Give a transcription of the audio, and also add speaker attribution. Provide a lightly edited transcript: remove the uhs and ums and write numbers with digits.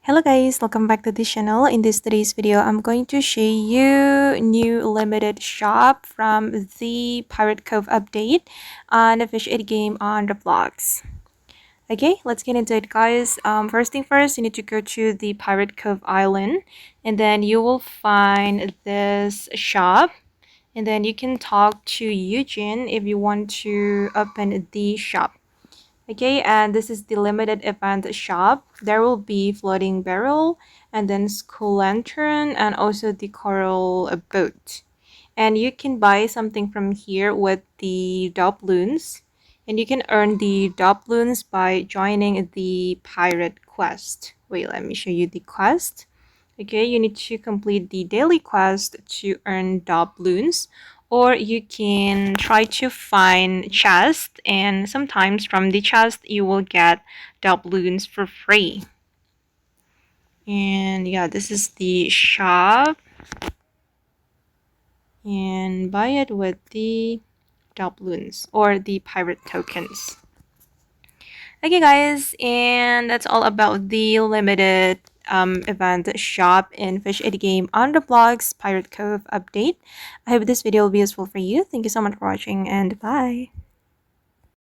Speaker 1: Hello guys, welcome back to this channel. In today's video, I'm going to show you new limited shop from the Pirate Cove update on the Fish It game on Roblox. Okay, let's get into it guys. First thing first, you need to go to the Pirate Cove Island and then you will find this shop. And then you can talk to Eugene if you want to open the shop. Okay, and this is the limited event shop. There will be floating barrel and then school lantern and also the coral boat. And you can buy something from here with the doubloons. And you can earn the doubloons by joining the pirate quest. Wait, let me show you the quest. Okay, you need to complete the daily quest to earn doubloons, or you can try to find chest, and sometimes from the chest you will get doubloons for free. And yeah, this is the shop, and buy it with the doubloons or the pirate tokens. Okay guys, and that's all about the limited event shop in Fish It game on the blog's Pirate Cove update. I hope this video will be useful for you. Thank you so much for watching and bye.